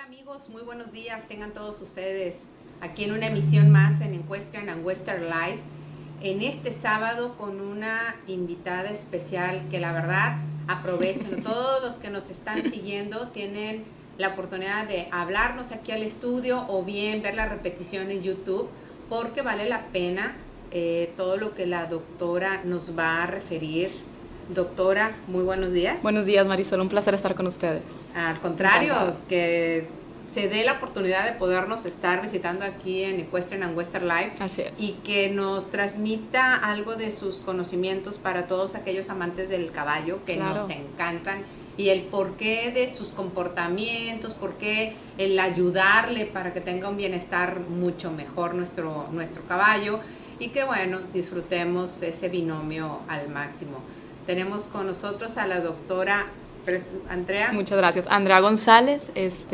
Hola amigos, muy buenos días, tengan todos ustedes aquí en una emisión más en Equestrian and Western Life, en este sábado con una invitada especial que la verdad aprovechen. Todos los que nos están siguiendo tienen la oportunidad de hablarnos aquí al estudio o bien ver la repetición en YouTube, porque vale la pena todo lo que la doctora nos va a referir. Doctora, muy buenos días. Buenos días, Marisol, un placer estar con ustedes. Al contrario, que se dé la oportunidad de podernos estar visitando aquí en Equestrian and Western Life. Así es. Y que nos transmita algo de sus conocimientos para todos aquellos amantes del caballo que nos encantan, y el porqué de sus comportamientos, porqué el ayudarle para que tenga un bienestar mucho mejor nuestro caballo, y que bueno, disfrutemos ese binomio al máximo. Tenemos con nosotros a la doctora Andrea. Muchas gracias. Andrea González. Es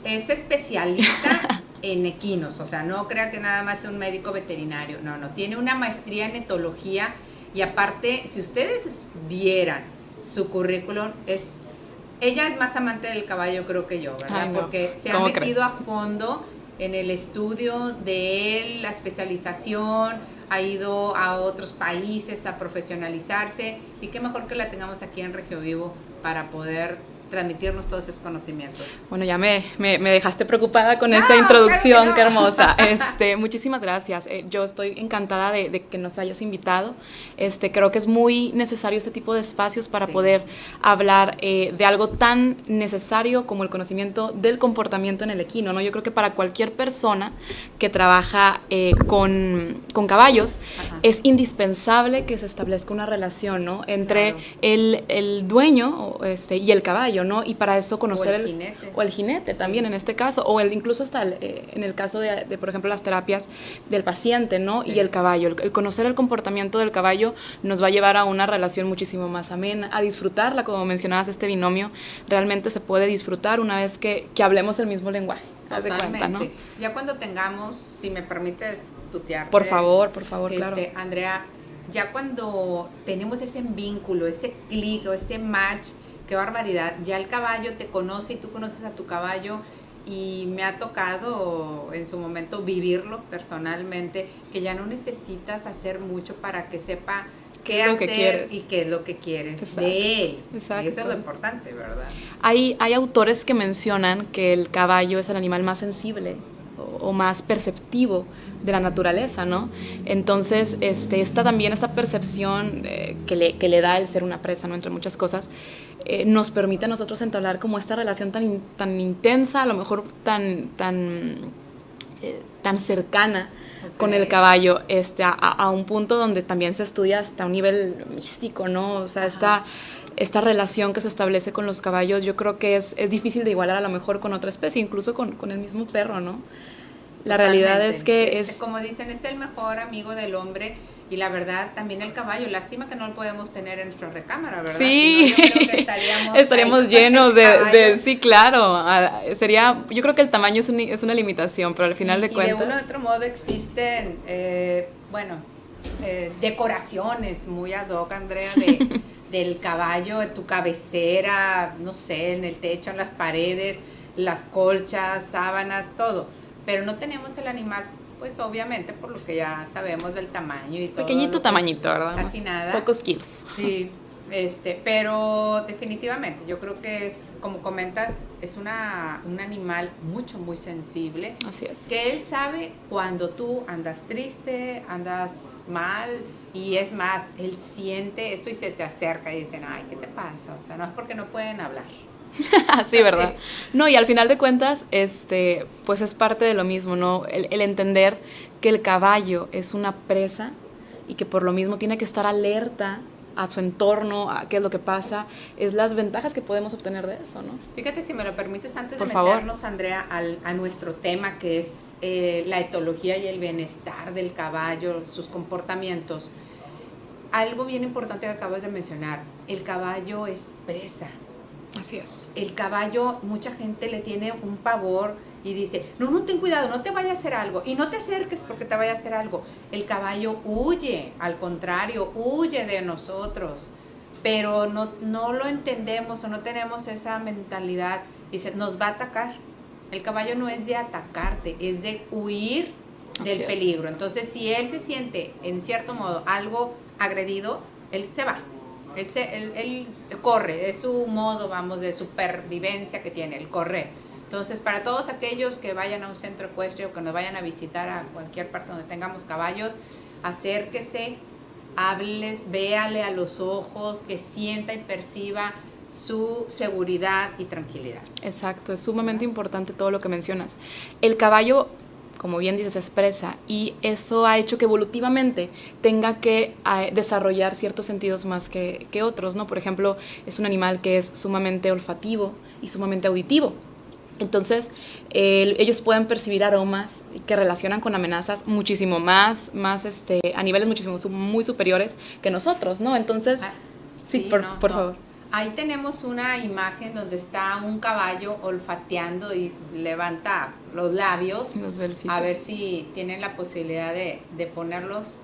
especialista en equinos, o sea, no crea que nada más es un médico veterinario, no, tiene una maestría en etología, y aparte, si ustedes vieran su currículum, ella es más amante del caballo, creo que yo, ¿verdad? Ay, no. Porque se ha metido a fondo en el estudio de él, la especialización, ha ido a otros países a profesionalizarse, y qué mejor que la tengamos aquí en Regio Vivo para poder transmitirnos todos esos conocimientos. Bueno, ya me dejaste preocupada con esa introducción, claro qué hermosa. Muchísimas gracias. Yo estoy encantada de que nos hayas invitado. Creo que es muy necesario este tipo de espacios para poder hablar de algo tan necesario como el conocimiento del comportamiento en el equino, ¿no? Yo creo que para cualquier persona que trabaja con caballos, es indispensable que se establezca una relación, ¿no? Entre el dueño y el caballo, ¿no? Y para eso conocer el jinete también, en este caso, o incluso hasta en el caso de, por ejemplo, las terapias del paciente, ¿no? Y el caballo, el conocer el comportamiento del caballo nos va a llevar a una relación muchísimo más amena, a disfrutarla. Como mencionabas, este binomio realmente se puede disfrutar una vez que hablemos el mismo lenguaje. Haz de cuenta, ¿no? Ya cuando tengamos, si me permites tutearte. Por favor, claro. Andrea, ya cuando tenemos ese vínculo, ese clic o ese match, qué barbaridad, ya el caballo te conoce y tú conoces a tu caballo, y me ha tocado en su momento vivirlo personalmente, que ya no necesitas hacer mucho para que sepa qué hacer y qué es lo que quieres de él. Exacto. Y eso es lo importante, ¿verdad? Hay autores que mencionan que el caballo es el animal más sensible o más perceptivo de la naturaleza, ¿no? Entonces, esta percepción que le da el ser una presa, ¿no? Entre muchas cosas, nos permite a nosotros entablar como esta relación tan intensa, a lo mejor tan cercana con el caballo, a un punto donde también se estudia hasta un nivel místico, ¿no? O sea, esta relación que se establece con los caballos, yo creo que es difícil de igualar a lo mejor con otra especie, incluso con el mismo perro, ¿no? La realidad es que como dicen, es el mejor amigo del hombre, y la verdad también el caballo. Lástima que no lo podemos tener en nuestra recámara, ¿verdad? Sí, si no, yo creo que estaríamos llenos de sí, claro. Yo creo que el tamaño es una limitación, pero al final de cuentas. Y de uno u otro modo existen, decoraciones muy ad hoc, Andrea, del caballo, de tu cabecera, no sé, en el techo, en las paredes, las colchas, sábanas, todo. Pero no tenemos el animal, pues obviamente por lo que ya sabemos del tamaño y todo. Pequeñito tamañito, ¿verdad? Casi nada. Pocos kilos. Sí, pero definitivamente yo creo que es, como comentas, es un animal muy sensible. Así es. Que él sabe cuando tú andas triste, andas mal, y es más, él siente eso y se te acerca y dicen, ay, ¿qué te pasa? O sea, no es porque no pueden hablar. Sí, ¿verdad? Sí. No, y al final de cuentas, pues es parte de lo mismo, ¿no? El entender que el caballo es una presa y que por lo mismo tiene que estar alerta a su entorno, a qué es lo que pasa, es las ventajas que podemos obtener de eso, ¿no? Fíjate, si me lo permites, antes de meternos, favor, Andrea, a nuestro tema, que es la etología y el bienestar del caballo, sus comportamientos. Algo bien importante que acabas de mencionar, el caballo es presa. Así es. El caballo, mucha gente le tiene un pavor y dice, no, ten cuidado, no te vaya a hacer algo, y no te acerques porque te vaya a hacer algo. El caballo huye, al contrario, huye de nosotros, pero no lo entendemos o no tenemos esa mentalidad. Dice, nos va a atacar, El caballo no es de atacarte, es de huir del peligro. Entonces, si él se siente, en cierto modo, algo agredido, él se va. Él corre, es su modo, vamos, de supervivencia que tiene, el correr. Entonces, para todos aquellos que vayan a un centro ecuestre o que nos vayan a visitar a cualquier parte donde tengamos caballos, acérquese, hábleles, véale a los ojos, que sienta y perciba su seguridad y tranquilidad. Exacto, es sumamente importante todo lo que mencionas. El caballo, como bien dices, expresa, y eso ha hecho que evolutivamente tenga que desarrollar ciertos sentidos más que otros, ¿no? Por ejemplo, es un animal que es sumamente olfativo y sumamente auditivo. Entonces, ellos pueden percibir aromas que relacionan con amenazas muchísimo más a niveles muchísimo muy superiores que nosotros, ¿no? Entonces, por favor. Ahí tenemos una imagen donde está un caballo olfateando y levanta los labios. A ver si tienen la posibilidad de ponerlos,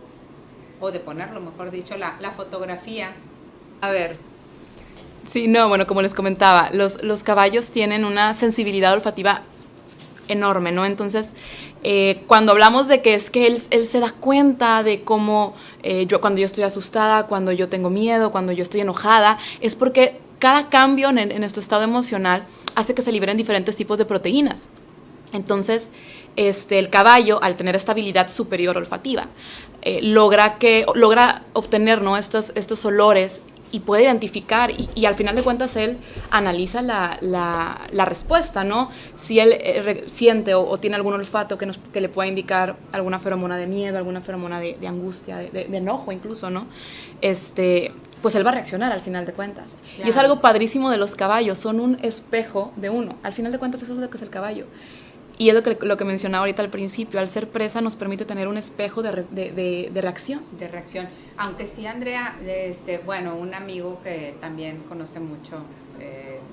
o de ponerlo, mejor dicho, la fotografía. A ver. Sí, no, bueno, como les comentaba, los caballos tienen una sensibilidad olfativa enorme, ¿no? Entonces, cuando hablamos de que es que él se da cuenta de cómo cuando yo estoy asustada, cuando yo tengo miedo, cuando yo estoy enojada, es porque cada cambio en nuestro estado emocional hace que se liberen diferentes tipos de proteínas. Entonces, el caballo, al tener esta habilidad superior olfativa, logra obtener, ¿no?, estos olores, y puede identificar, y al final de cuentas él analiza la respuesta, ¿no? Si él siente o tiene algún olfato que le pueda indicar alguna feromona de miedo, alguna feromona de angustia, de enojo incluso, ¿no? Pues él va a reaccionar al final de cuentas. Claro. Y es algo padrísimo de los caballos, son un espejo de uno. Al final de cuentas eso es lo que es el caballo. Y es lo que mencionaba ahorita al principio, al ser presa nos permite tener un espejo de reacción. De reacción. Aunque sí, Andrea, bueno, un amigo que también conoce mucho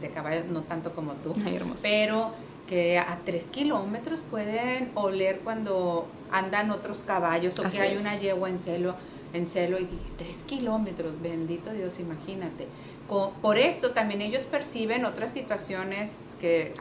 de caballos, no tanto como tú, ay, hermoso, pero que a 3 kilómetros pueden oler cuando andan otros caballos, o así que hay una yegua en celo, y 3 kilómetros, bendito Dios, imagínate. Por esto también ellos perciben otras situaciones que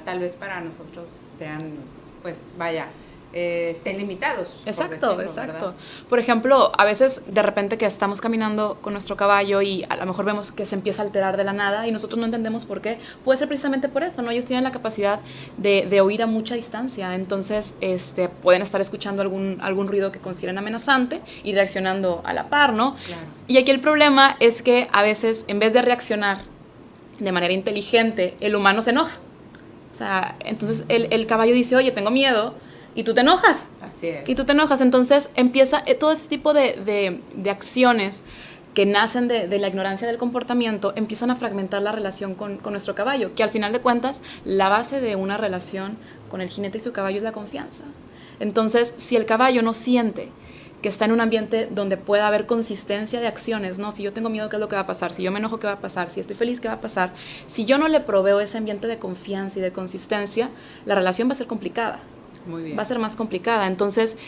tal vez para nosotros sean, pues vaya, estén limitados. Exacto, exacto. Por ejemplo, a veces de repente que estamos caminando con nuestro caballo y a lo mejor vemos que se empieza a alterar de la nada y nosotros no entendemos por qué. Puede ser precisamente por eso, ¿no? Ellos tienen la capacidad de oír a mucha distancia, entonces pueden estar escuchando algún ruido que consideren amenazante y reaccionando a la par, ¿no? Claro. Y aquí el problema es que a veces, en vez de reaccionar de manera inteligente, el humano se enoja. O sea, entonces el caballo dice, oye, tengo miedo, y tú te enojas. Así es. Y tú te enojas. Entonces empieza todo ese tipo de acciones que nacen de la ignorancia del comportamiento, empiezan a fragmentar la relación con nuestro caballo, que al final de cuentas, la base de una relación con el jinete y su caballo es la confianza. Entonces, si el caballo no siente que está en un ambiente donde pueda haber consistencia de acciones, ¿no? Si yo tengo miedo, ¿qué es lo que va a pasar? Si yo me enojo, ¿qué va a pasar? Si estoy feliz, ¿qué va a pasar? Si yo no le proveo ese ambiente de confianza y de consistencia, la relación va a ser complicada. Muy bien. Va a ser más complicada. Entonces,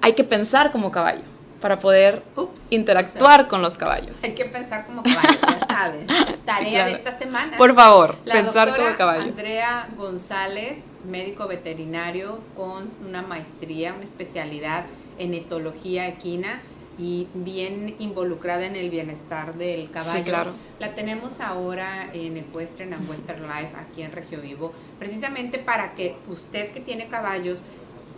hay que pensar como caballo para poder interactuar con los caballos. Hay que pensar como caballo, ya saben. Tarea sí, claro, de esta semana. Por favor, la pensar como caballo. Andrea González, médico veterinario con una maestría, una especialidad en etología equina y bien involucrada en el bienestar del caballo. Sí, claro. La tenemos ahora en Equestrian and Western Life aquí en Regio Vivo, precisamente para que usted que tiene caballos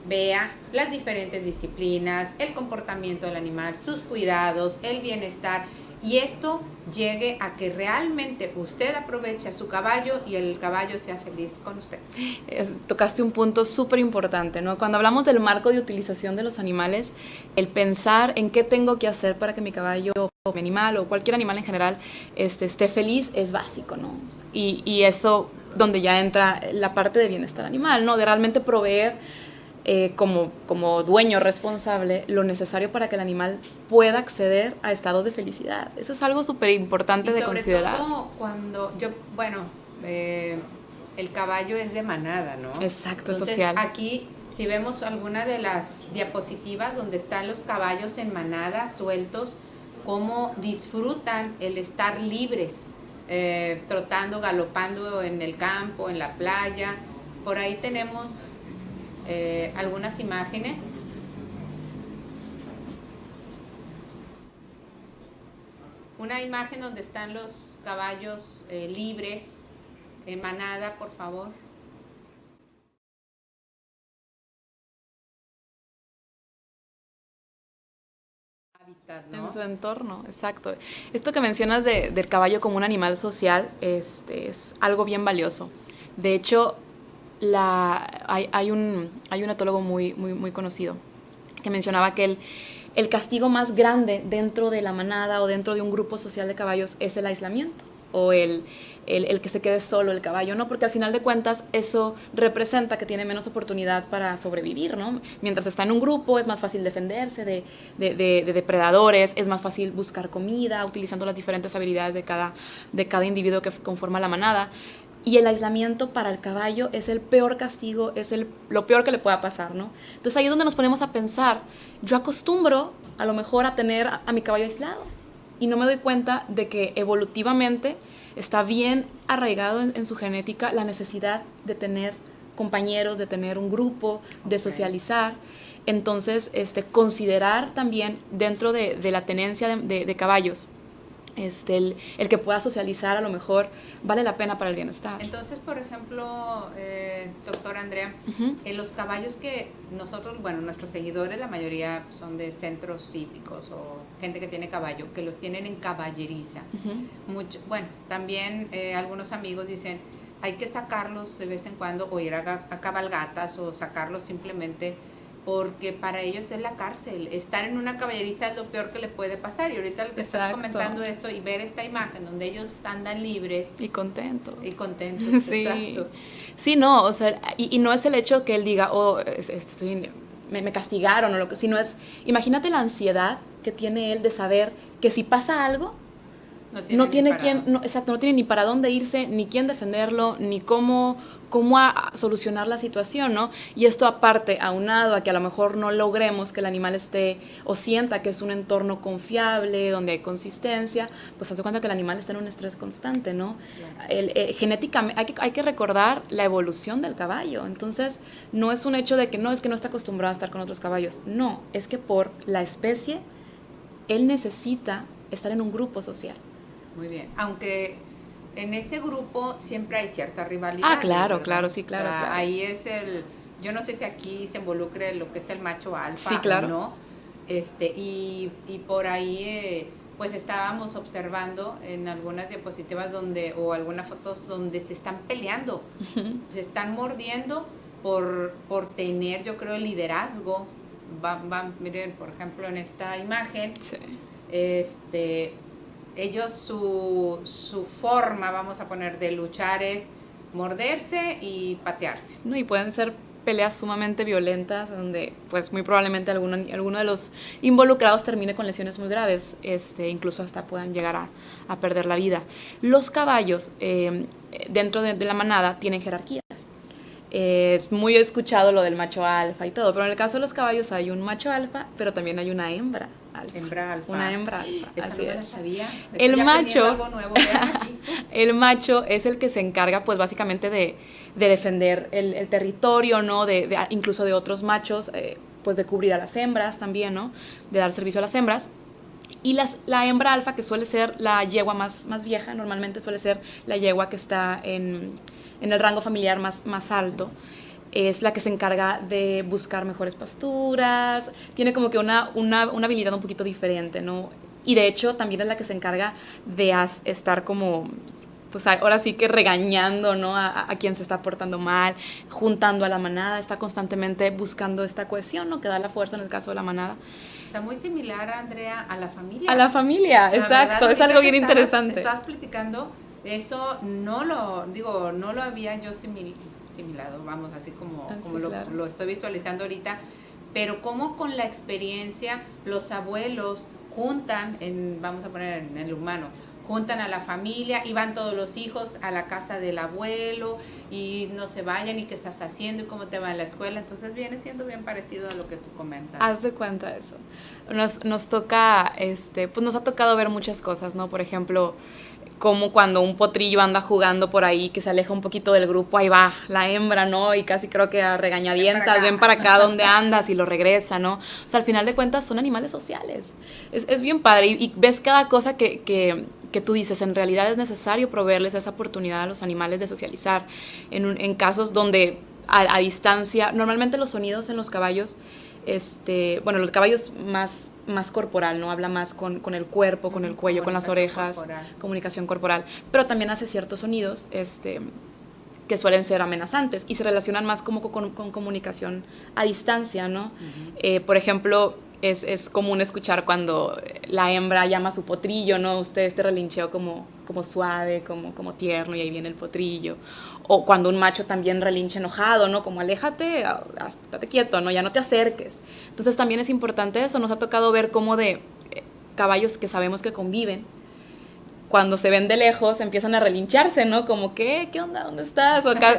vea las diferentes disciplinas, el comportamiento del animal, sus cuidados, el bienestar, y esto llegue a que realmente usted aproveche a su caballo y el caballo sea feliz con usted. Tocaste un punto súper importante, ¿no? Cuando hablamos del marco de utilización de los animales, el pensar en qué tengo que hacer para que mi caballo o mi animal o cualquier animal en general esté feliz es básico, ¿no? Y eso donde ya entra la parte de bienestar animal, ¿no? De realmente proveer como dueño responsable lo necesario para que el animal pueda acceder a estados de felicidad. Eso es algo súper importante de considerar. Y sobre todo cuando el caballo es de manada, ¿no? Exacto, entonces, social. Aquí, si vemos alguna de las diapositivas donde están los caballos en manada, sueltos, cómo disfrutan el estar libres, trotando, galopando en el campo, en la playa. por ahí tenemos algunas imágenes. Una imagen donde están los caballos libres, en manada, por favor. Hábitat, ¿no? En su entorno, exacto. Esto que mencionas del caballo como un animal social es algo bien valioso. De hecho, hay un etólogo muy conocido que mencionaba que el castigo más grande dentro de la manada o dentro de un grupo social de caballos es el aislamiento o el que se quede solo el caballo, ¿no? Porque al final de cuentas eso representa que tiene menos oportunidad para sobrevivir, ¿no? Mientras está en un grupo es más fácil defenderse de depredadores, es más fácil buscar comida utilizando las diferentes habilidades de cada individuo que conforma la manada. Y el aislamiento para el caballo es el peor castigo, es lo peor que le pueda pasar, ¿no? Entonces ahí es donde nos ponemos a pensar, yo acostumbro a lo mejor a tener a mi caballo aislado y no me doy cuenta de que evolutivamente está bien arraigado en su genética la necesidad de tener compañeros, de tener un grupo, de socializar. Entonces, considerar también dentro de la tenencia de caballos, el que pueda socializar a lo mejor vale la pena para el bienestar. Entonces, por ejemplo, doctora Andrea, en los caballos que nosotros, bueno, nuestros seguidores, la mayoría son de centros hípicos o gente que tiene caballo, que los tienen en caballeriza. Bueno, también algunos amigos dicen, hay que sacarlos de vez en cuando o ir a cabalgatas o sacarlos simplemente porque para ellos es la cárcel. Estar en una caballeriza es lo peor que le puede pasar. Y ahorita lo que estás comentando eso y ver esta imagen donde ellos andan libres. Y contentos. Y contentos, sí. Exacto. Sí, no, o sea, y no es el hecho que él diga, oh, me castigaron o lo que, sino es, imagínate la ansiedad que tiene él de saber que si pasa algo, no tiene ni para dónde irse, ni quién defenderlo, ni cómo solucionar la situación, ¿no? Y esto aparte, aunado a que a lo mejor no logremos que el animal esté o sienta que es un entorno confiable, donde hay consistencia, pues haz de cuenta que el animal está en un estrés constante, ¿no? Claro. Genéticamente, hay que recordar la evolución del caballo. Entonces, no es un hecho de que no está acostumbrado a estar con otros caballos. No, es que por la especie, él necesita estar en un grupo social. Muy bien, aunque en ese grupo siempre hay cierta rivalidad. Ah, claro, claro, sí, claro, o sea, claro. Ahí es yo no sé si aquí se involucre lo que es el macho alfa, sí, claro. o no, y por ahí pues estábamos observando en algunas diapositivas o algunas fotos donde se están peleando, se están mordiendo por tener, yo creo, el liderazgo. Miren, por ejemplo, en esta imagen, sí. Ellos su forma, vamos a poner, de luchar es morderse y patearse. No, y pueden ser peleas sumamente violentas donde pues muy probablemente alguno de los involucrados termine con lesiones muy graves, incluso hasta puedan llegar a perder la vida. Los caballos dentro de la manada tienen jerarquías. Es muy escuchado lo del macho alfa y todo, pero en el caso de los caballos hay un macho alfa, pero también hay una hembra alfa. Hembra alfa. Una hembra alfa. Esa así no es. La sabía. El macho, algo nuevo, aquí. El macho es el que se encarga, pues básicamente de defender el territorio, ¿no? Incluso de otros machos, pues de cubrir a las hembras también, ¿no? De dar servicio a las hembras. Y la hembra alfa, que suele ser la yegua más vieja, normalmente suele ser la yegua que está en el rango familiar más alto, es la que se encarga de buscar mejores pasturas, tiene como que una habilidad un poquito diferente, ¿no? Y de hecho también es la que se encarga de estar como, pues ahora sí que regañando, ¿no? a quien se está portando mal, juntando a la manada, está constantemente buscando esta cohesión, ¿no? Que da la fuerza en el caso de la manada. O sea, muy similar, Andrea, a la familia. A la familia, la exacto, verdad, es algo bien interesante. Estabas platicando, eso no lo había yo asimilado, vamos, así como claro. lo estoy visualizando ahorita, pero como con la experiencia los abuelos juntan, vamos a poner en el humano, juntan a la familia y van todos los hijos a la casa del abuelo y no se vayan y qué estás haciendo y cómo te va en la escuela. Entonces viene siendo bien parecido a lo que tú comentas. Haz de cuenta eso. Nos toca, pues nos ha tocado ver muchas cosas, ¿no? Por ejemplo, como cuando un potrillo anda jugando por ahí, que se aleja un poquito del grupo, ahí va la hembra, ¿no? Y casi creo que a regañadientas, ven para acá donde andas, y lo regresa, ¿no? O sea, al final de cuentas son animales sociales. Es bien padre, y ves cada cosa que tú dices, en realidad es necesario proveerles esa oportunidad a los animales de socializar. En casos donde a distancia, normalmente los sonidos en los caballos, bueno, los caballos más corporal, ¿no? Habla más con el cuerpo, con el cuello, con las orejas, comunicación corporal, pero también hace ciertos sonidos, que suelen ser amenazantes y se relacionan más como con comunicación a distancia, ¿no? Por ejemplo, es común escuchar cuando la hembra llama a su potrillo, ¿no? Este relincheo como suave, como tierno, y ahí viene el potrillo. O cuando un macho también relincha enojado, ¿no? Como aléjate, estate quieto, ¿no? Ya no te acerques. Entonces también es importante eso. Nos ha tocado ver cómo de caballos que sabemos que conviven, cuando se ven de lejos empiezan a relincharse, ¿no? Como, ¿qué onda? ¿Dónde estás? O acá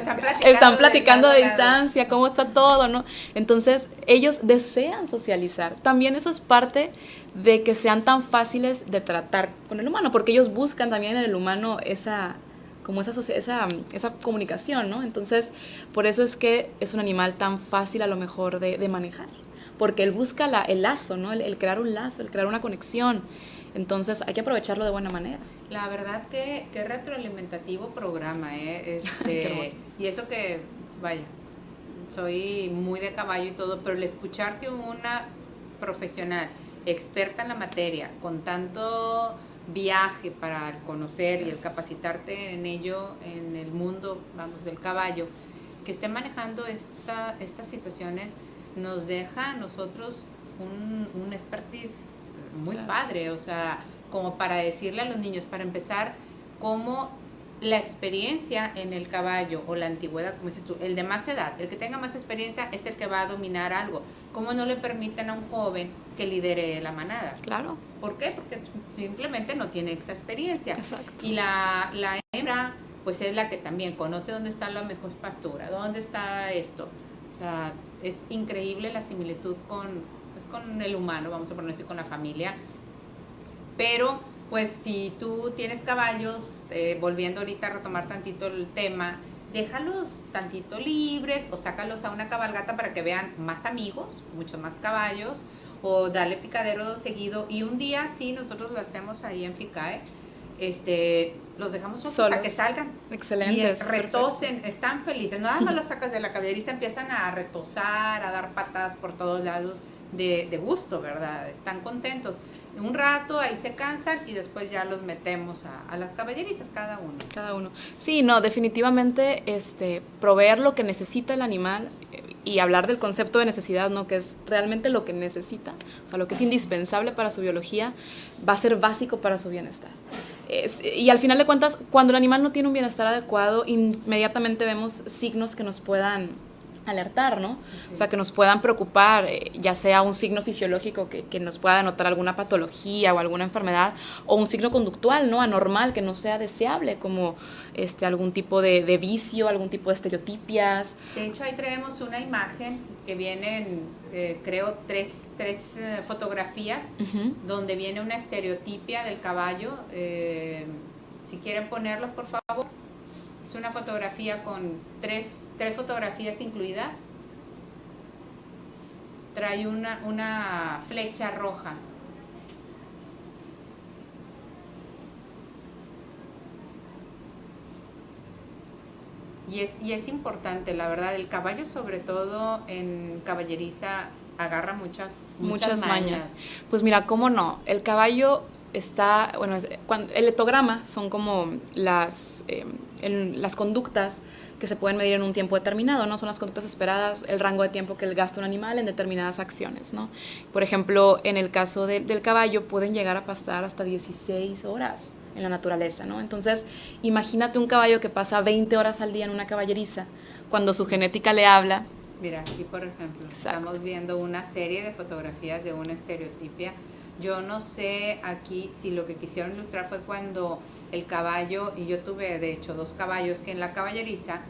están platicando de distancia, ¿cómo está todo, no? Entonces, ellos desean socializar. También eso es parte de que sean tan fáciles de tratar con el humano, porque ellos buscan también en el humano esa comunicación, ¿no? Entonces, por eso es que es un animal tan fácil a lo mejor de manejar, porque él busca el lazo, ¿no? El crear un lazo, el crear una conexión. Entonces hay que aprovecharlo de buena manera. La verdad que retroalimentativo programa, ¿eh? Y eso que, vaya, soy muy de caballo y todo, pero el escuchar que una profesional experta en la materia, con tanto viaje para el conocer y el capacitarte en ello, en el mundo, vamos, del caballo, que esté manejando estas situaciones, nos deja a nosotros un expertise muy padre, o sea, como para decirle a los niños, para empezar, cómo la experiencia en el caballo o la antigüedad, como dices tú, el de más edad, el que tenga más experiencia es el que va a dominar algo. ¿Cómo no le permiten a un joven que lidere la manada? Claro. ¿Por qué? Porque simplemente no tiene esa experiencia. Exacto. Y la hembra, pues es la que también conoce dónde está la mejor pastura, dónde está esto. O sea, es increíble la similitud con el humano, vamos a poner así, con la familia. Pero pues si tú tienes caballos, volviendo ahorita a retomar tantito el tema, déjalos tantito libres o sácalos a una cabalgata para que vean más amigos, muchos más caballos, o dale picadero seguido. Y un día sí, nosotros lo hacemos ahí en FICAE, los dejamos solos a que salgan. Excelente. Y retosen, están felices. Nada más los sacas de la caballeriza, empiezan a retosar, a dar patas por todos lados de gusto, ¿verdad? Están contentos. Un rato ahí se cansan y después ya los metemos a las caballerizas, cada uno. Sí, no, definitivamente proveer lo que necesita el animal, y hablar del concepto de necesidad, ¿no? Que es realmente lo que necesita, o sea, lo que es indispensable para su biología, va a ser básico para su bienestar. Y al final de cuentas, cuando el animal no tiene un bienestar adecuado, inmediatamente vemos signos que nos puedan alertar, ¿no? Sí. O sea, que nos puedan preocupar, ya sea un signo fisiológico que nos pueda denotar alguna patología o alguna enfermedad, o un signo conductual, ¿no? Anormal, que no sea deseable, como algún tipo de vicio, algún tipo de estereotipias. De hecho, ahí traemos una imagen que vienen, creo, tres fotografías, donde viene una estereotipia del caballo. Si quieren ponerlos, por favor. Es una fotografía con tres fotografías incluidas. Trae una flecha roja. Y es importante, la verdad, el caballo, sobre todo en caballeriza, agarra muchas mañas. Pues mira, cómo no, el caballo está, bueno, el etograma son como las conductas que se pueden medir en un tiempo determinado, ¿no? Son las conductas esperadas, el rango de tiempo que gasta un animal en determinadas acciones, ¿no? Por ejemplo, en el caso del caballo, pueden llegar a pasar hasta 16 horas en la naturaleza, ¿no? Entonces, imagínate un caballo que pasa 20 horas al día en una caballeriza, cuando su genética le habla. Mira, aquí por ejemplo, estamos viendo una serie de fotografías de una estereotipia. Yo no sé aquí si lo que quisieron ilustrar fue cuando el caballo, y yo tuve de hecho 2 caballos que en la caballeriza,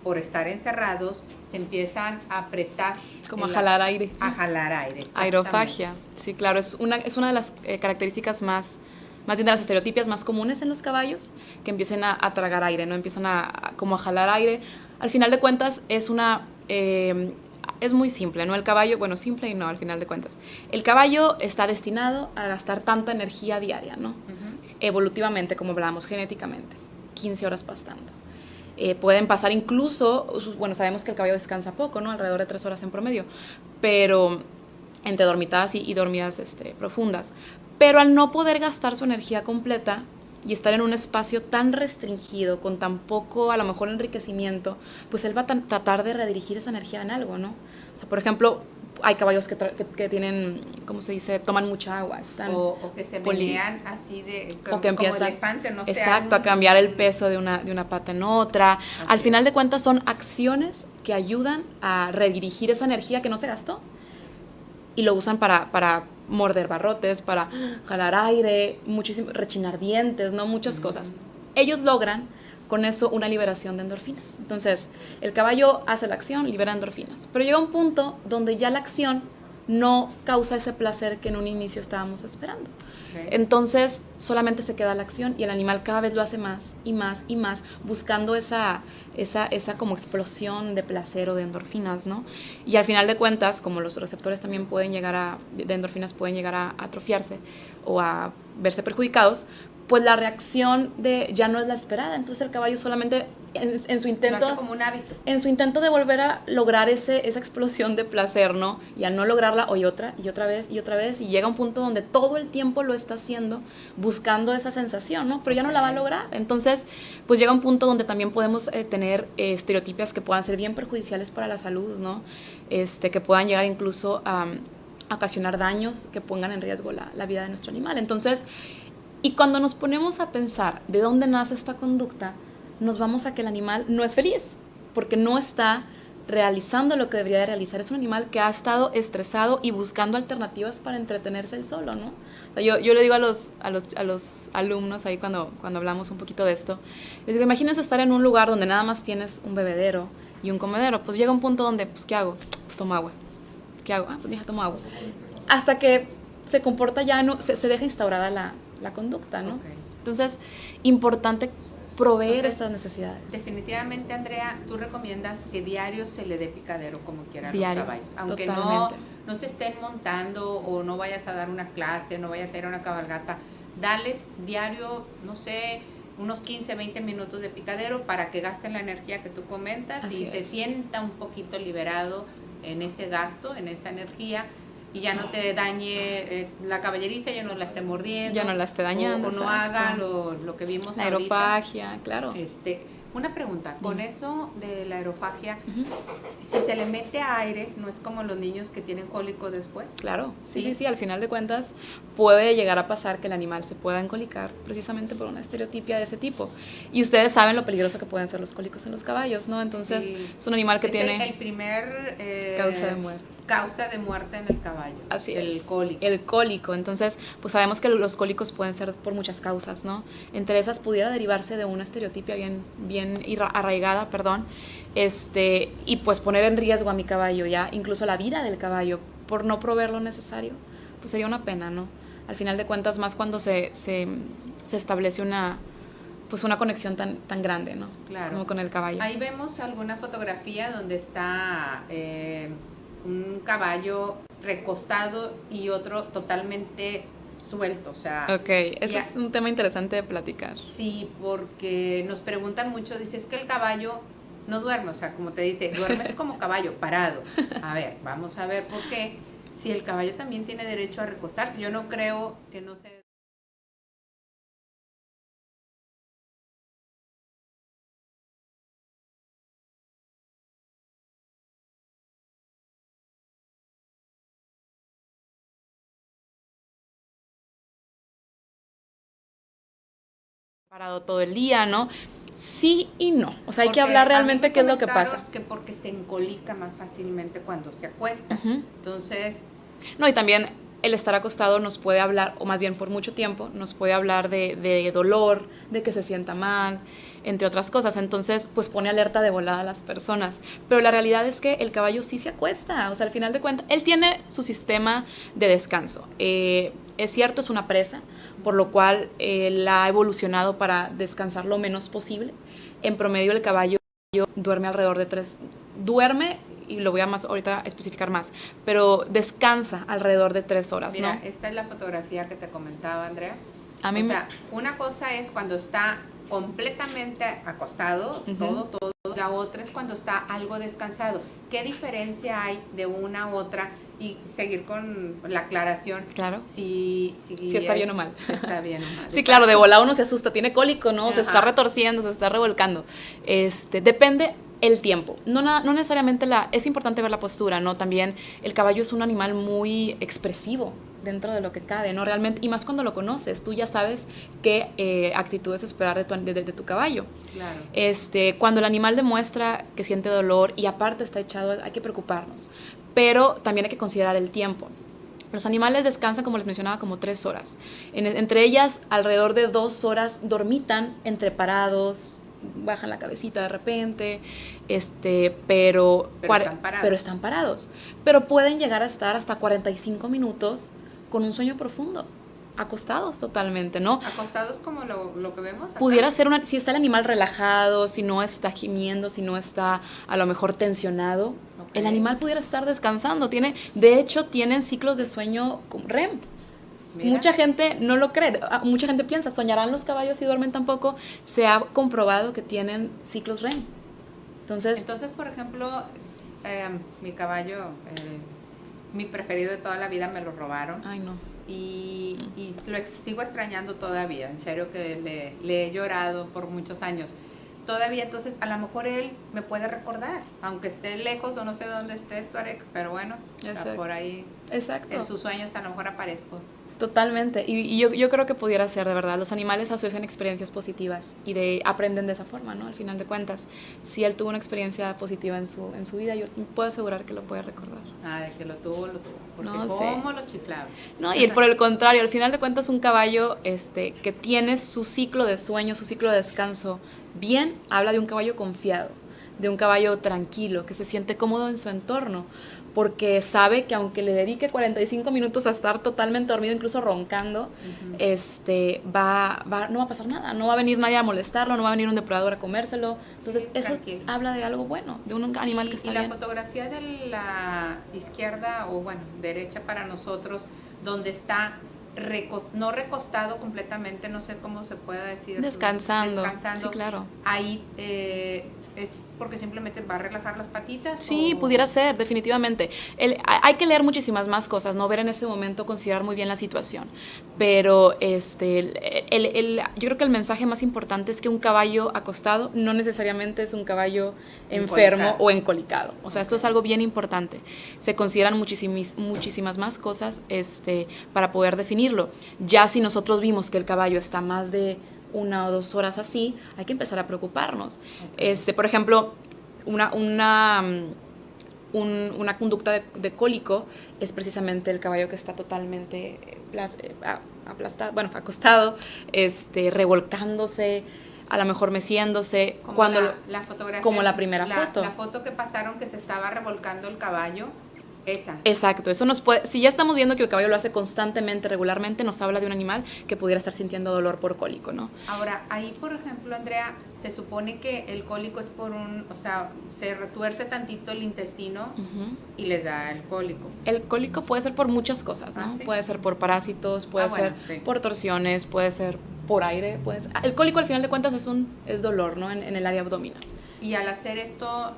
por estar encerrados, se empiezan a apretar. Como a jalar aire. A jalar aire. Aerofagia. Sí, claro, es una de las características más más bien de las estereotipias más comunes en los caballos, que empiecen a tragar aire, ¿no? Empiezan como a jalar aire. Al final de cuentas es muy simple, ¿no? El caballo, bueno, simple y no, al final de cuentas. El caballo está destinado a gastar tanta energía diaria, ¿no? Evolutivamente, como hablábamos, genéticamente, 15 horas pastando. Pueden pasar incluso, bueno, sabemos que el caballo descansa poco, ¿no? Alrededor de 3 horas en promedio, pero entre dormitadas y dormidas profundas. Pero al no poder gastar su energía completa y estar en un espacio tan restringido, con tan poco, a lo mejor, enriquecimiento, pues él va a tratar de redirigir esa energía en algo, ¿no? O sea, por ejemplo, hay caballos que tienen, ¿cómo se dice? Toman mucha agua. O que se menean así o que empiezan, como elefante, no sé. Exacto, a cambiar el peso de una pata en otra. Al final de cuentas son acciones que ayudan a redirigir esa energía que no se gastó y lo usan para morder barrotes, para jalar aire, rechinar dientes, ¿no? Muchas cosas. Ellos logran con eso una liberación de endorfinas. Entonces, el caballo hace la acción, libera endorfinas. Pero llega un punto donde ya la acción no causa ese placer que en un inicio estábamos esperando. Okay. Entonces, solamente se queda la acción y el animal cada vez lo hace más y más y más, buscando esa como explosión de placer o de endorfinas, ¿no? Y al final de cuentas, como los receptores también de endorfinas pueden llegar a atrofiarse o a verse perjudicados, pues la reacción ya no es la esperada. Entonces el caballo solamente en su intento... Lo hace como un hábito. En su intento de volver a lograr esa explosión de placer, ¿no? Y al no lograrla, hoy otra, y otra vez, y otra vez, y llega un punto donde todo el tiempo lo está haciendo, buscando esa sensación, ¿no? Pero ya no la va a lograr. Entonces, pues llega un punto donde también podemos tener estereotipias que puedan ser bien perjudiciales para la salud, ¿no? Que puedan llegar incluso a ocasionar daños que pongan en riesgo la vida de nuestro animal. Entonces... Y cuando nos ponemos a pensar de dónde nace esta conducta, nos vamos a que el animal no es feliz, porque no está realizando lo que debería de realizar. Es un animal que ha estado estresado y buscando alternativas para entretenerse él solo, ¿no? O sea, yo le digo a los alumnos ahí cuando hablamos un poquito de esto, les digo, imagínense estar en un lugar donde nada más tienes un bebedero y un comedero. Pues llega un punto donde, pues, ¿qué hago? Pues tomo agua. ¿Qué hago? Pues ya tomo agua. Hasta que se comporta ya, no, se deja instaurada la conducta, ¿no? Okay. Entonces, importante proveer estas necesidades. Definitivamente, Andrea, tú recomiendas que diario se le dé picadero como quiera a los caballos, aunque no se estén montando o no vayas a dar una clase, no vayas a ir a una cabalgata, dales diario, no sé, unos 15, 20 minutos de picadero para que gasten la energía que tú comentas. Así y se sienta un poquito liberado en ese gasto, en esa energía, y ya no te dañe la caballeriza, ya no la esté mordiendo. Ya no la esté dañando. O no haga lo que vimos la aerofagia, ahorita. Claro. Una pregunta, con eso de la aerofagia, si se le mete aire, ¿no es como los niños que tienen cólico después? Claro, sí, al final de cuentas puede llegar a pasar que el animal se pueda encolicar precisamente por una estereotipia de ese tipo. Y ustedes saben lo peligroso que pueden ser los cólicos en los caballos, ¿no? Entonces, es un animal que tiene... el primer... causa de muerte en el caballo. Así es. Cólico. El cólico. Entonces, pues sabemos que los cólicos pueden ser por muchas causas, ¿no? Entre esas pudiera derivarse de una estereotipia bien arraigada, y pues poner en riesgo a mi caballo, ya incluso la vida del caballo, por no proveer lo necesario, pues sería una pena, ¿no? Al final de cuentas, más cuando se establece una conexión tan grande, ¿no? Claro. Como con el caballo. Ahí vemos alguna fotografía donde está un caballo recostado y otro totalmente suelto, o sea... Ok, eso es un tema interesante de platicar. Sí, porque nos preguntan mucho, dice, es que el caballo no duerme, o sea, como te dice, duermes como caballo, parado. A ver, vamos a ver por qué, si el caballo también tiene derecho a recostarse. Yo no creo que no se... Parado todo el día, ¿no? Sí y no. O sea, hay que hablar realmente qué es lo que pasa. Que porque se encolica más fácilmente cuando se acuesta. Entonces... No, y también el estar acostado nos puede hablar, o más bien por mucho tiempo, nos puede hablar de dolor, de que se sienta mal, entre otras cosas. Entonces, pues pone alerta de volada a las personas. Pero la realidad es que el caballo sí se acuesta. O sea, al final de cuentas, él tiene su sistema de descanso. Es cierto, es una presa, por lo cual la ha evolucionado para descansar lo menos posible. En promedio el caballo duerme alrededor de 3, duerme, y lo voy a ahorita especificar más, pero descansa alrededor de 3 horas, Mira, ¿no? esta es la fotografía que te comentaba, Andrea. A mí o sea, una cosa es cuando está completamente acostado, todo, la otra es cuando está algo descansado. ¿Qué diferencia hay de una a otra? Y seguir con la aclaración. Claro. Si está bien o mal. Está bien o mal. Sí, claro, de volada uno se asusta, tiene cólico, ¿no? Ajá. Se está retorciendo, se está revolcando. Depende el tiempo. No necesariamente es importante ver la postura, ¿no? También el caballo es un animal muy expresivo dentro de lo que cabe, ¿no? Realmente, y más cuando lo conoces, tú ya sabes qué actitudes esperar de tu caballo. Claro. Cuando el animal demuestra que siente dolor y aparte está echado, hay que preocuparnos. Pero también hay que considerar el tiempo. Los animales descansan, como les mencionaba, como 3 horas. Entre ellas, alrededor de 2 horas dormitan entre parados, bajan la cabecita de repente, pero están parados. Pero pueden llegar a estar hasta 45 minutos con un sueño profundo, acostados totalmente, ¿no? Acostados como lo que vemos acá. Pudiera ser si está el animal relajado, si no está gimiendo, si no está a lo mejor tensionado, okay. El animal pudiera estar descansando. De hecho, tienen ciclos de sueño REM. Mira. Mucha gente no lo cree, mucha gente piensa, ¿soñarán los caballos si duermen tan poco? Se ha comprobado que tienen ciclos REM. Entonces, por ejemplo, mi caballo, mi preferido de toda la vida, me lo robaron. Ay, no. Y lo sigo extrañando todavía, en serio que le he llorado por muchos años. Todavía, entonces, a lo mejor él me puede recordar, aunque esté lejos o no sé dónde estés, Tuareg, pero bueno, o sea, por ahí, exacto. En sus sueños a lo mejor aparezco. Totalmente, y yo creo que pudiera ser, de verdad, los animales asocian experiencias positivas y aprenden de esa forma, ¿no? Al final de cuentas, si él tuvo una experiencia positiva en su vida, yo puedo asegurar que lo puede recordar. De que lo tuvo, porque no, cómo lo chiflaba. No, y por el contrario, al final de cuentas un caballo que tiene su ciclo de sueño, su ciclo de descanso bien, habla de un caballo confiado, de un caballo tranquilo, que se siente cómodo en su entorno, porque sabe que aunque le dedique 45 minutos a estar totalmente dormido, incluso roncando, no va a pasar nada, no va a venir nadie a molestarlo, no va a venir un depredador a comérselo. Entonces, sí, eso habla de algo bueno, de un animal que está bien. Y la fotografía de la izquierda, o bueno, derecha para nosotros, donde está no recostado completamente, no sé cómo se pueda decir. Descansando. Sí, claro. Ahí ¿es porque simplemente va a relajar las patitas? Sí, pudiera ser, definitivamente. Hay que leer muchísimas más cosas, no ver en este momento, considerar muy bien la situación. Pero yo creo que el mensaje más importante es que un caballo acostado no necesariamente es un caballo enfermo o encolicado. O sea, esto es algo bien importante. Se consideran muchísimas más cosas para poder definirlo. Ya si nosotros vimos que el caballo está más de 1 o 2 horas así, hay que empezar a preocuparnos. Okay. Por ejemplo, una conducta de cólico es precisamente el caballo que está totalmente aplastado, acostado, revolcándose, a lo mejor meciéndose, como cuando la fotografía, como la primera foto. La foto que pasaron que se estaba revolcando el caballo. Esa. Exacto, eso nos puede, si ya estamos viendo que el caballo lo hace constantemente, regularmente, nos habla de un animal que pudiera estar sintiendo dolor por cólico, ¿no? Ahora, ahí, por ejemplo, Andrea, se supone que el cólico es se retuerce tantito el intestino y les da el cólico. El cólico puede ser por muchas cosas, ¿no? ¿Sí? Puede ser por parásitos, puede ser por torsiones, puede ser por aire, el cólico al final de cuentas es dolor, ¿no? En el área abdominal. Y al hacer esto,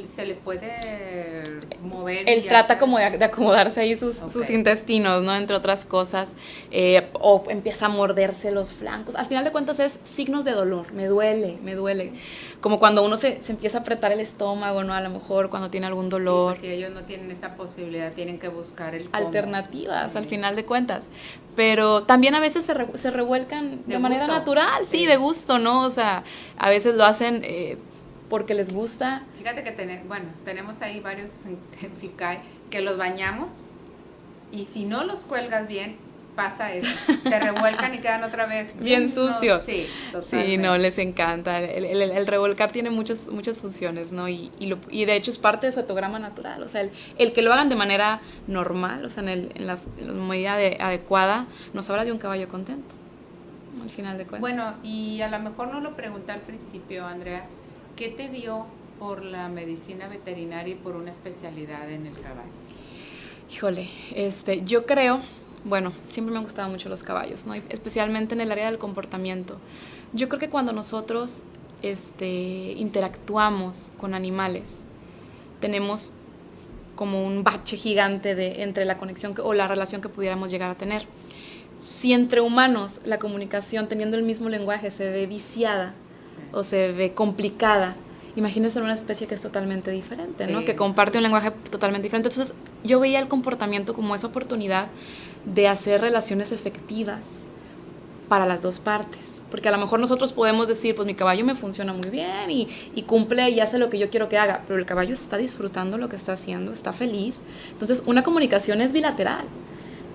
¿se le puede mover? Él trata como de acomodarse ahí sus intestinos, ¿no? Entre otras cosas. O empieza a morderse los flancos. Al final de cuentas es signos de dolor. Me duele. Como cuando uno se empieza a apretar el estómago, ¿no? A lo mejor cuando tiene algún dolor. Sí, pues si ellos no tienen esa posibilidad, tienen que buscar alternativas, al final de cuentas. Pero también a veces se revuelcan de manera natural, sí, de gusto, ¿no? O sea, a veces lo hacen porque les gusta. Fíjate que tenemos ahí varios en FICAI que los bañamos y si no los cuelgas bien, pasa eso, se revuelcan y quedan otra vez bien sucios. Sí, totalmente. Sí, no, les encanta. El revolcar tiene muchas funciones, ¿no? Y de hecho es parte de su etograma natural. O sea, el que lo hagan de manera normal, o sea, en la medida adecuada, nos habla de un caballo contento, al final de cuentas. Bueno, y a lo mejor no lo pregunté al principio, Andrea, ¿qué te dio por la medicina veterinaria y por una especialidad en el caballo? Híjole, yo creo, bueno, siempre me han gustado mucho los caballos, ¿no? Y especialmente en el área del comportamiento. Yo creo que cuando nosotros interactuamos con animales, tenemos como un bache gigante entre la conexión o la relación que pudiéramos llegar a tener. Si entre humanos la comunicación, teniendo el mismo lenguaje, se ve viciada, sí, o se ve complicada, imagínense una especie que es totalmente diferente, sí, ¿no? Que comparte un lenguaje totalmente diferente. Entonces, yo veía el comportamiento como esa oportunidad de hacer relaciones efectivas para las dos partes. Porque a lo mejor nosotros podemos decir, pues mi caballo me funciona muy bien y cumple y hace lo que yo quiero que haga, pero el caballo está disfrutando lo que está haciendo, está feliz. Entonces, una comunicación es bilateral.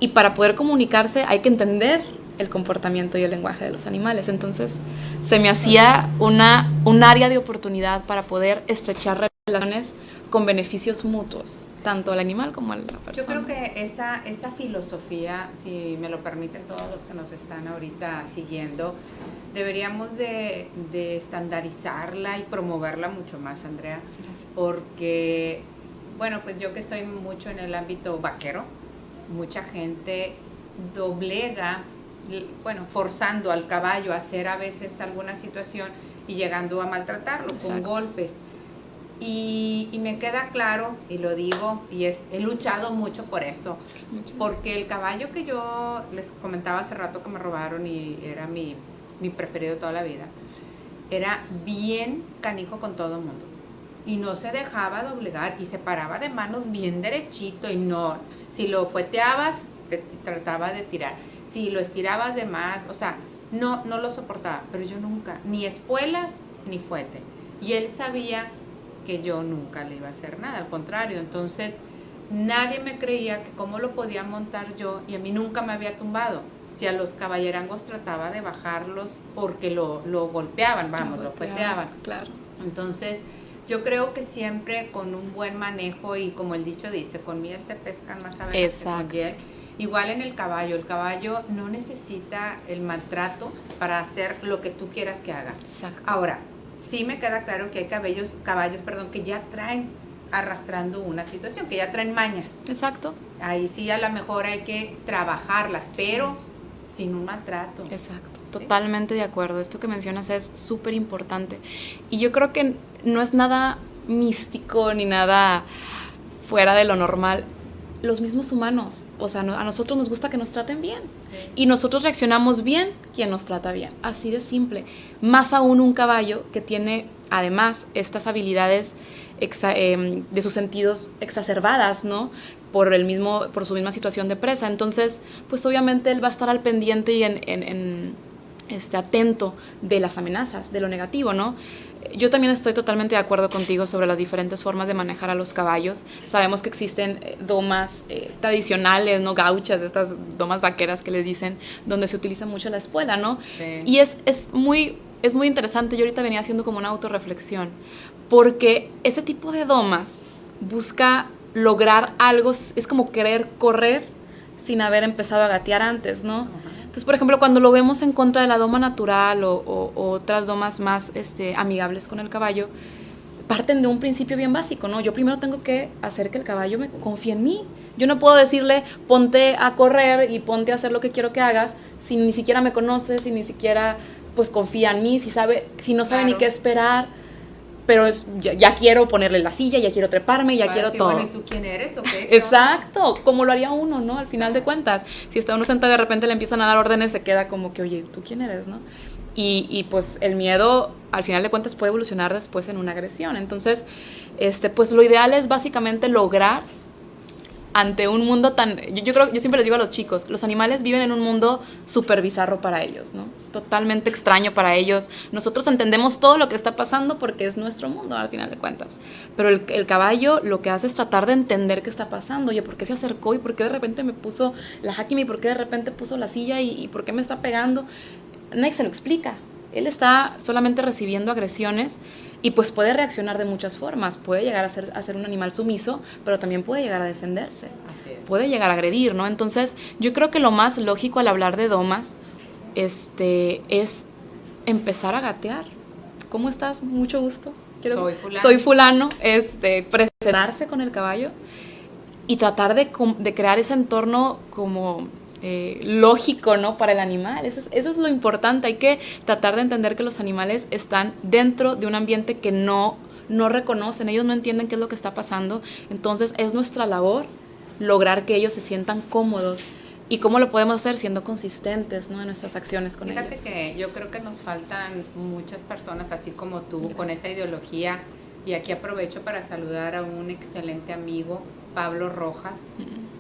Y para poder comunicarse hay que entender el comportamiento y el lenguaje de los animales. Entonces, se me hacía un área de oportunidad para poder estrechar relaciones con beneficios mutuos, tanto al animal como a la persona. Yo creo que esa filosofía, si me lo permiten todos los que nos están ahorita siguiendo, deberíamos de estandarizarla y promoverla mucho más, Andrea. Gracias. Porque, bueno, pues yo que estoy mucho en el ámbito vaquero, mucha gente doblega, bueno, forzando al caballo a hacer a veces alguna situación y llegando a maltratarlo. Exacto. Con golpes. Y me queda claro, y lo digo, y he luchado mucho por eso, porque el caballo que yo les comentaba hace rato que me robaron y era mi preferido toda la vida, era bien canijo con todo el mundo. Y no se dejaba doblegar y se paraba de manos bien derechito y no, si lo fueteabas, te trataba de tirar. Si lo estirabas de más, o sea, no lo soportaba, pero yo nunca, ni espuelas ni fuete. Y él sabía que yo nunca le iba a hacer nada, al contrario. Entonces, nadie me creía que cómo lo podía montar yo y a mí nunca me había tumbado. Si a los caballerangos trataba de bajarlos porque lo golpeaban, vamos, lo fueteaban. Claro. Entonces, yo creo que siempre con un buen manejo y como el dicho dice, con miel se pescan más abejas que con hiel. Igual en el caballo no necesita el maltrato para hacer lo que tú quieras que haga. Exacto. Ahora, sí me queda claro que hay caballos, que ya traen arrastrando una situación, que ya traen mañas. Exacto. Ahí sí a lo mejor hay que trabajarlas, pero sin un maltrato. Exacto. Totalmente de acuerdo. Esto que mencionas es súper importante. Y yo creo que no es nada místico ni nada fuera de lo normal. Los mismos humanos, o sea, a nosotros nos gusta que nos traten bien. Sí. Y nosotros reaccionamos bien quien nos trata bien. Así de simple. Más aún un caballo que tiene, además, estas habilidades de sus sentidos exacerbadas, ¿no? Por su misma situación de presa. Entonces, pues obviamente él va a estar al pendiente y atento de las amenazas, de lo negativo, ¿no? Yo también estoy totalmente de acuerdo contigo sobre las diferentes formas de manejar a los caballos. Sabemos que existen domas tradicionales, ¿no? Gauchas, estas domas vaqueras que les dicen, donde se utiliza mucho la espuela, ¿no? Sí. Y es muy interesante. Yo ahorita venía haciendo como una autorreflexión, porque ese tipo de domas busca lograr algo, es como querer correr sin haber empezado a gatear antes, ¿no? Uh-huh. Entonces, por ejemplo, cuando lo vemos en contra de la doma natural o otras domas más amigables con el caballo, parten de un principio bien básico, ¿no? Yo primero tengo que hacer que el caballo me confíe en mí. Yo no puedo decirle, ponte a correr y ponte a hacer lo que quiero que hagas, si ni siquiera me conoce, si ni siquiera pues confía en mí, si no sabe ni qué esperar. Pero ya quiero ponerle la silla, ya quiero treparme, ya quiero todo. Bueno, ¿y tú quién eres o qué? Exacto, como lo haría uno, ¿no? Al final de cuentas, si está uno sentado y de repente le empiezan a dar órdenes, se queda como que, oye, ¿tú quién eres, no? Y pues el miedo, al final de cuentas, puede evolucionar después en una agresión. Entonces, pues lo ideal es básicamente lograr ante un mundo tan... yo siempre les digo a los chicos, los animales viven en un mundo súper bizarro para ellos, ¿no? Es totalmente extraño para ellos. Nosotros entendemos todo lo que está pasando porque es nuestro mundo, al final de cuentas. Pero el caballo lo que hace es tratar de entender qué está pasando. Oye, ¿por qué se acercó? ¿Y por qué de repente me puso la jáquima? ¿Y por qué de repente puso la silla? ¿Y por qué me está pegando? Nadie se lo explica. Él está solamente recibiendo agresiones y pues puede reaccionar de muchas formas. Puede llegar a ser un animal sumiso, pero también puede llegar a defenderse. Así es. Puede llegar a agredir, ¿no? Entonces, yo creo que lo más lógico al hablar de domas es empezar a gatear. ¿Cómo estás? Mucho gusto. Soy fulano. Presentarse con el caballo y tratar de crear ese entorno como... lógico, ¿no? Para el animal. Eso es lo importante. Hay que tratar de entender que los animales están dentro de un ambiente que no reconocen, ellos no entienden qué es lo que está pasando. Entonces es nuestra labor lograr que ellos se sientan cómodos. ¿Y cómo lo podemos hacer? Siendo consistentes, ¿no? En nuestras acciones con ellos. Fíjate que yo creo que nos faltan muchas personas así como tú, con esa ideología. Y aquí aprovecho para saludar a un excelente amigo, Pablo Rojas,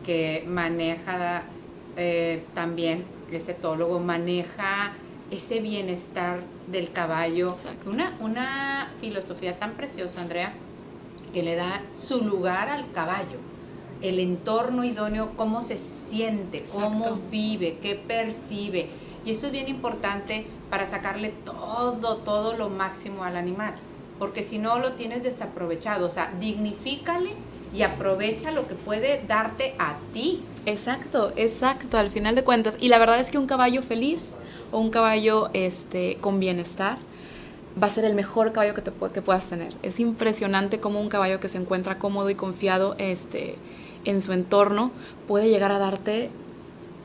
que maneja... también es etólogo, maneja ese bienestar del caballo. Una filosofía tan preciosa, Andrea, que le da su lugar al caballo, el entorno idóneo, cómo se siente, cómo vive, qué percibe, y eso es bien importante para sacarle todo lo máximo al animal, porque si no lo tienes desaprovechado. O sea, dignifícale y aprovecha lo que puede darte a ti. Exacto, al final de cuentas. Y la verdad es que un caballo feliz o un caballo con bienestar va a ser el mejor caballo que puedas tener. Es impresionante cómo un caballo que se encuentra cómodo y confiado en su entorno puede llegar a darte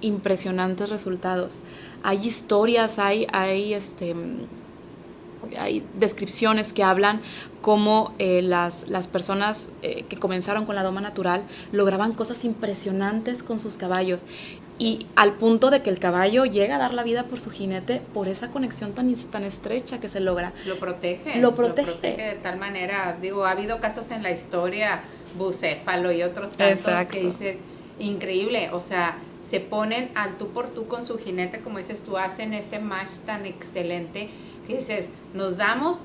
impresionantes resultados. Hay historias, hay descripciones que hablan cómo las personas que comenzaron con la doma natural lograban cosas impresionantes con sus caballos, y al punto de que el caballo llega a dar la vida por su jinete por esa conexión tan estrecha que se logra. Lo protege de tal manera. Digo, ha habido casos en la historia, Bucéfalo y otros tantos, que dices, increíble. O sea, se ponen al tú por tú con su jinete, como dices tú, hacen ese match tan excelente que dices, nos damos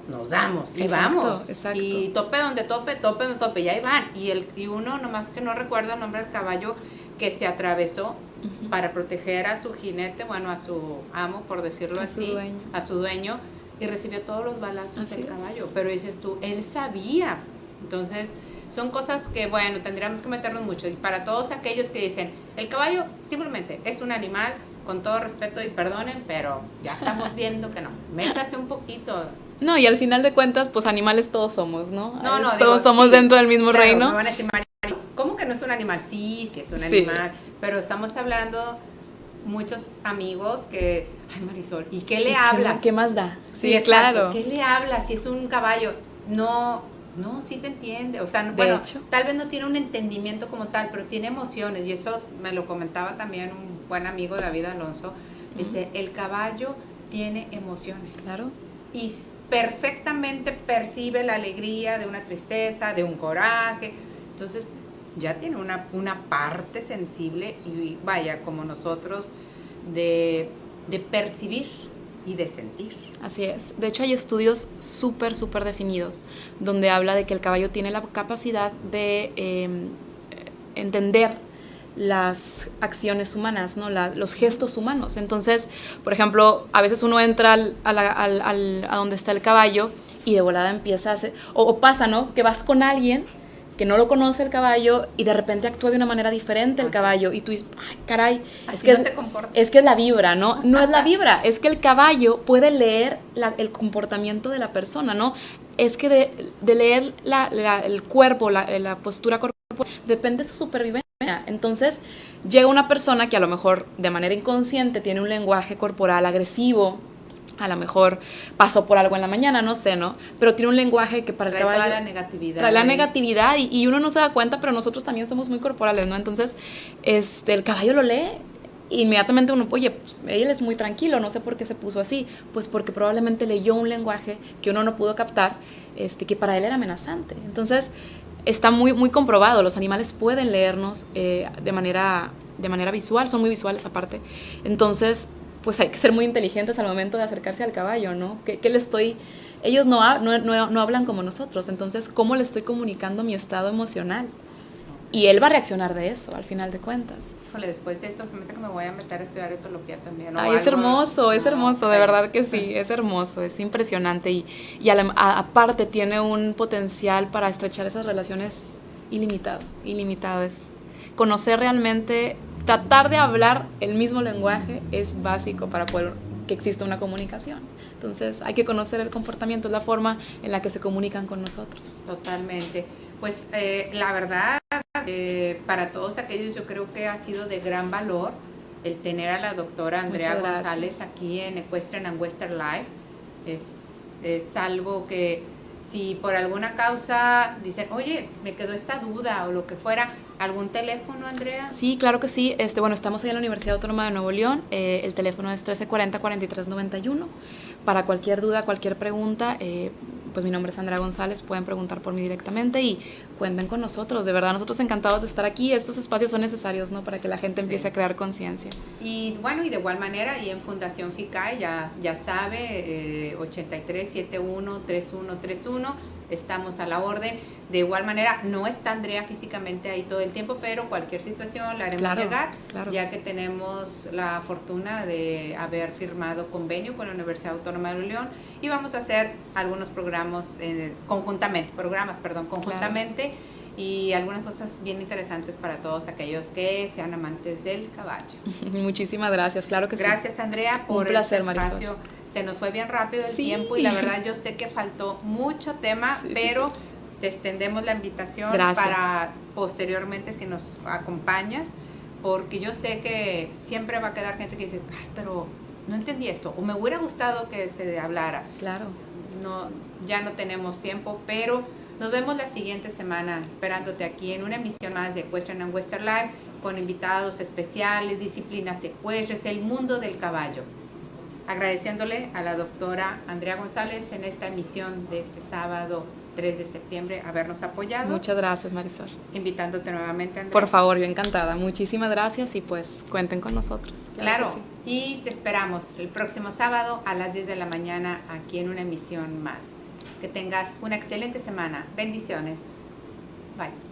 y vamos. Exacto. Y tope donde tope, y ahí van. Y uno, nomás que no recuerdo el nombre del caballo, que se atravesó para proteger a su jinete, bueno, a su amo, por decirlo así, a su dueño, y recibió todos los balazos del caballo. Pero dices tú, él sabía. Entonces, son cosas que, bueno, tendríamos que meternos mucho. Y para todos aquellos que dicen, el caballo simplemente es un animal, con todo respeto y perdonen, pero ya estamos viendo que no. Métase un poquito. No, y al final de cuentas, pues animales todos somos, ¿no? Todos somos dentro del mismo reino. Me van a decir, ¿cómo que no es un animal? Sí es un animal, pero estamos hablando muchos amigos que, ay, Marisol, ¿y qué le hablas? ¿Qué más da? Sí, claro. ¿Qué le hablas si es un caballo? No, sí te entiende. O sea, bueno, tal vez no tiene un entendimiento como tal, pero tiene emociones, y eso me lo comentaba también un buen amigo, David Alonso. Dice, el caballo tiene emociones. Claro. Y perfectamente percibe la alegría de una tristeza, de un coraje. Entonces, ya tiene una parte sensible, y vaya, como nosotros, de percibir y de sentir. Así es. De hecho, hay estudios súper definidos donde habla de que el caballo tiene la capacidad de entender las acciones humanas, ¿no? Los gestos humanos. Entonces, por ejemplo, a veces uno entra a donde está el caballo y de volada empieza a hacer, o pasa, ¿no? Que vas con alguien que no lo conoce el caballo y de repente actúa de una manera diferente el caballo, y tú dices, ay, caray, así no se comporta. Es que es la vibra, ¿no? No es la vibra, es que el caballo puede leer el comportamiento de la persona, ¿no? Es que de leer el cuerpo, la postura corporal, depende de su supervivencia. Entonces llega una persona que a lo mejor de manera inconsciente tiene un lenguaje corporal agresivo, a lo mejor pasó por algo en la mañana, no sé, ¿no? Pero tiene un lenguaje que para el caballo... Trae toda la negatividad. Trae la negatividad, y uno no se da cuenta, pero nosotros también somos muy corporales, ¿no? Entonces, el caballo lo lee, inmediatamente uno, oye, pues, él es muy tranquilo, no sé por qué se puso así. Pues porque probablemente leyó un lenguaje que uno no pudo captar, que para él era amenazante. Entonces, está muy comprobado, los animales pueden leernos de manera visual, son muy visuales aparte. Entonces, pues hay que ser muy inteligentes al momento de acercarse al caballo, ¿no? ¿Qué le estoy...? Ellos no hablan como nosotros, entonces, ¿cómo le estoy comunicando mi estado emocional? Y él va a reaccionar de eso, al final de cuentas. Híjole, después de esto se me hace que me voy a meter a estudiar etología también. Ay, es hermoso, de verdad que sí, es hermoso, es impresionante y aparte tiene un potencial para estrechar esas relaciones ilimitado. Es conocer realmente, tratar de hablar el mismo lenguaje es básico para poder que exista una comunicación. Entonces hay que conocer el comportamiento, es la forma en la que se comunican con nosotros. Totalmente. Pues la verdad, para todos aquellos yo creo que ha sido de gran valor el tener a la doctora Andrea González aquí en Equestrian and Western Life. Es algo que si por alguna causa dicen, oye, me quedó esta duda o lo que fuera, ¿algún teléfono, Andrea? Sí, claro que sí. Bueno, estamos ahí en la Universidad Autónoma de Nuevo León. El teléfono es 1340-4391. Para cualquier duda, cualquier pregunta, pues mi nombre es Andrea González, pueden preguntar por mí directamente y cuenten con nosotros. De verdad, nosotros encantados de estar aquí. Estos espacios son necesarios, ¿no? Para que la gente empiece a crear conciencia. Y bueno, y de igual manera, y en Fundación FICAE, ya sabe, 8371-3131, estamos a la orden. De igual manera, no está Andrea físicamente ahí todo el tiempo, pero cualquier situación la haremos llegar, ya que tenemos la fortuna de haber firmado convenio con la Universidad Autónoma de Nuevo León y vamos a hacer algunos programas conjuntamente, y algunas cosas bien interesantes para todos aquellos que sean amantes del caballo. Muchísimas gracias, claro que sí. Gracias, Andrea, por un placer, este espacio. Marisol. Se nos fue bien rápido el tiempo y la verdad yo sé que faltó mucho tema, pero te extendemos la invitación para posteriormente si nos acompañas, porque yo sé que siempre va a quedar gente que dice, ay, pero no entendí esto, o me hubiera gustado que se hablara. Claro. No, ya no tenemos tiempo, pero nos vemos la siguiente semana esperándote aquí en una emisión más de Equestrian and Western Life con invitados especiales, disciplinas ecuestres, el mundo del caballo. Agradeciéndole a la doctora Andrea González en esta emisión de este sábado 3 de septiembre habernos apoyado. Muchas gracias, Marisol. Invitándote nuevamente, Andrea. Por favor, yo encantada. Muchísimas gracias y pues cuenten con nosotros. Claro, sí. Y te esperamos el próximo sábado a las 10 de la mañana aquí en una emisión más. Que tengas una excelente semana. Bendiciones. Bye.